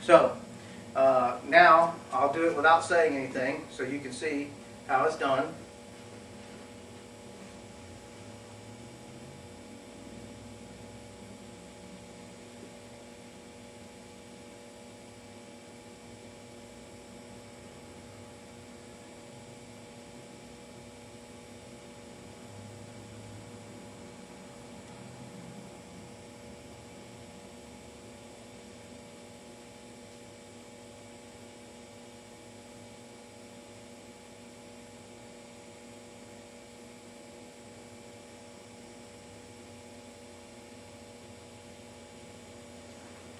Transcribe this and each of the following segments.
So now I'll do it without saying anything so you can see how it's done.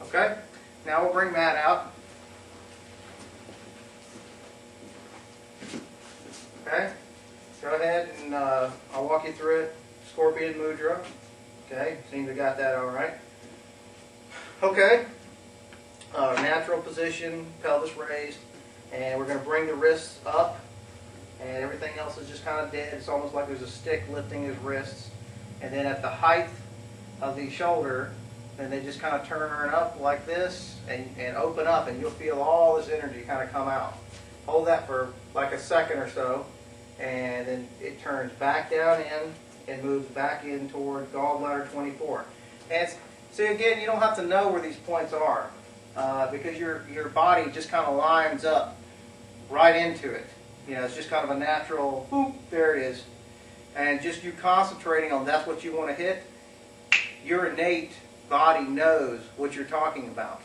Okay, now we'll bring Matt out. Okay, go ahead and I'll walk you through it. Scorpion Mudra. Okay, seems we got that all right. Okay, natural position, pelvis raised, and we're going to bring the wrists up, and everything else is just kind of dead. It's almost like there's a stick lifting his wrists, and then at the height of the shoulder, then they just kind of turn up like this and open up, and you'll feel all this energy kind of come out. Hold that for like a second or so, and then it turns back down in and moves back in toward gallbladder 24. And see, again, you don't have to know where these points are because your body just kind of lines up right into it. You know, it's just kind of a natural, boop, there it is. And just you concentrating on that's what you want to hit, your innate body knows what you're talking about.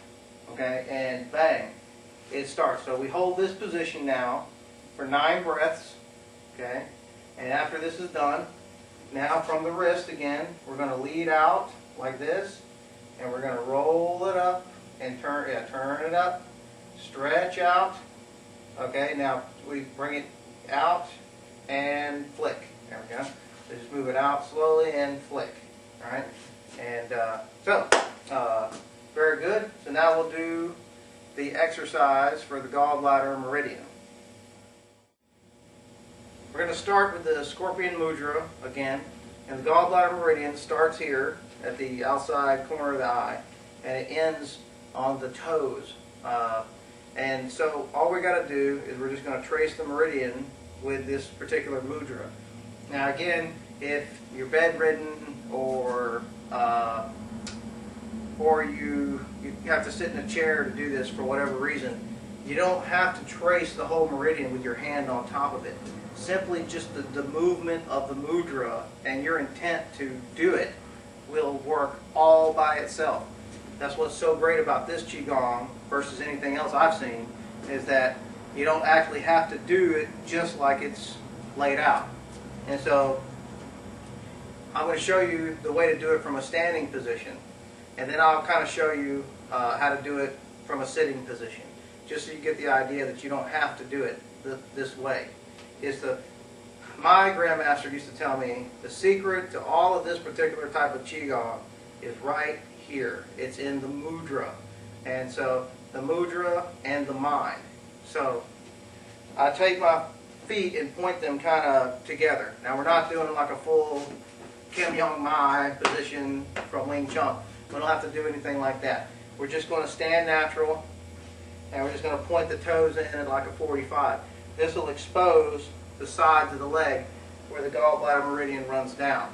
Okay, and bang, it starts. So we hold this position now for 9 breaths. Okay, and after this is done, now from the wrist again, we're going to lead out like this, and we're going to roll it up and turn it up, stretch out. Okay, now we bring it out and flick. There we go. So just move it out slowly and flick. All right, and very good. So now we'll do the exercise for the gallbladder meridian. We're going to start with the Scorpion Mudra again, and the gallbladder meridian starts here at the outside corner of the eye, and it ends on the toes. And so all we got to do is we're just going to trace the meridian with this particular mudra. Now again, if you're bedridden or you have to sit in a chair to do this for whatever reason, you don't have to trace the whole meridian with your hand on top of it. Simply just the movement of the mudra and your intent to do it will work all by itself. That's what's so great about this Qigong versus anything else I've seen, is that you don't actually have to do it just like it's laid out. And so I'm going to show you the way to do it from a standing position, and then I'll kind of show you how to do it from a sitting position, just so you get the idea that you don't have to do it this way. My grandmaster used to tell me the secret to all of this particular type of Qigong is right here. It's in the mudra. And so the mudra and the mind. So I take my feet and point them kind of together. Now we're not doing like a full Kim Young Mai position from Wing Chun. We don't have to do anything like that. We're just going to stand natural, and we're just going to point the toes in at like a 45. This will expose the sides of the leg where the gallbladder meridian runs down.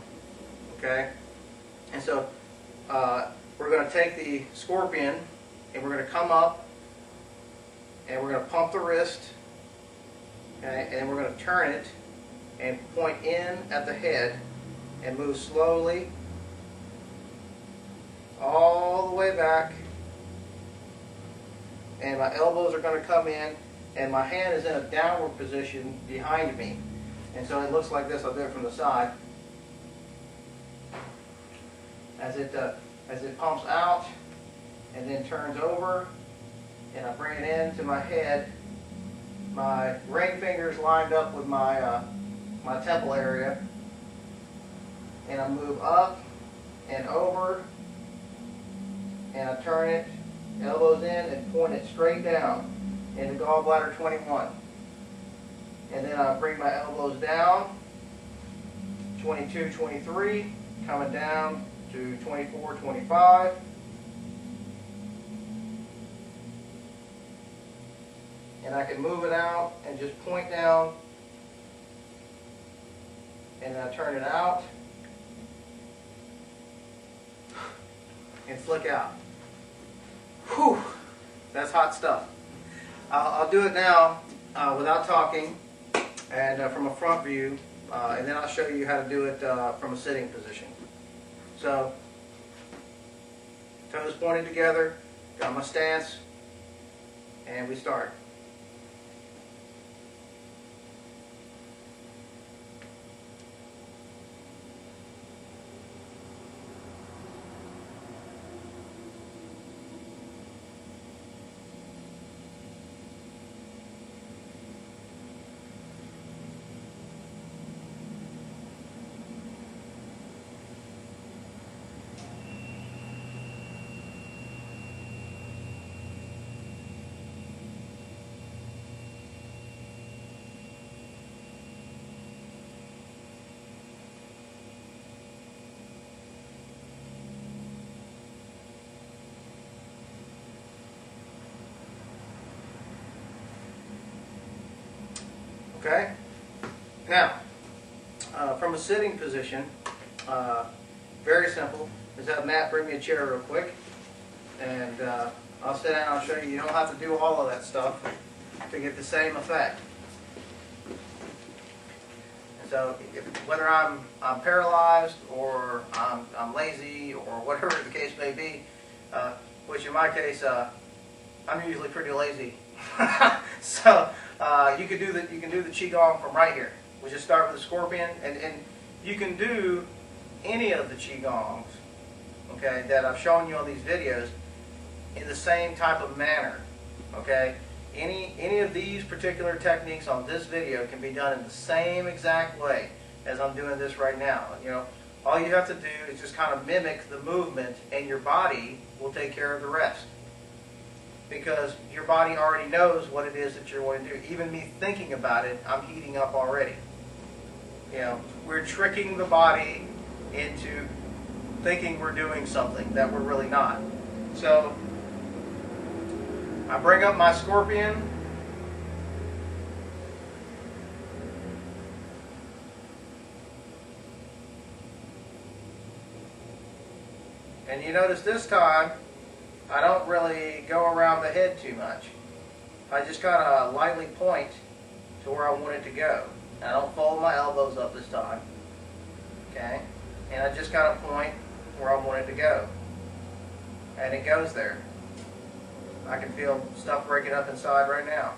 Okay? And so we're going to take the Scorpion, and we're going to come up, and we're going to pump the wrist, okay, and we're going to turn it and point in at the head and move slowly all the way back, and my elbows are going to come in, and my hand is in a downward position behind me. And so it looks like this. I'll do it from the side. As it pumps out and then turns over, and I bring it into my head, my ring fingers lined up with my my temple area, and I move up and over, and I turn it, elbows in, and point it straight down into gallbladder 21. And then I bring my elbows down, 22, 23, coming down to 24, 25. and I can move it out and just point down, and then I turn it out and flick out. Whew, that's hot stuff. I'll do it now without talking and from a front view, and then I'll show you how to do it from a sitting position. So, toes pointed together, got my stance, and we start. Okay? Now, from a sitting position, very simple. Just have Matt bring me a chair real quick, and I'll sit down and I'll show you. You don't have to do all of that stuff to get the same effect. And so, whether I'm paralyzed or I'm lazy or whatever the case may be, which in my case, I'm usually pretty lazy. So you can do the Qigong from right here. We just start with the scorpion, and you can do any of the Qigongs, okay, that I've shown you on these videos in the same type of manner. Okay, any of these particular techniques on this video can be done in the same exact way as I'm doing this right now. You know, all you have to do is just kind of mimic the movement, and your body will take care of the rest. Because your body already knows what it is that you're going to do. Even me thinking about it, I'm heating up already. You know, we're tricking the body into thinking we're doing something that we're really not. So, I bring up my scorpion. And you notice this time, I don't really go around the head too much. I just kind of lightly point to where I want it to go. I don't fold my elbows up this time. Okay? And I just kind of point where I want it to go. And it goes there. I can feel stuff breaking up inside right now.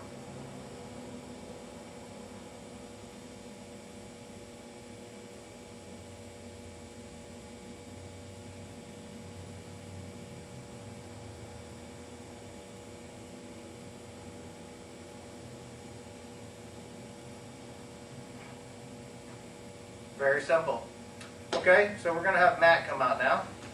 Very simple. Okay, so we're going to have Matt come out now.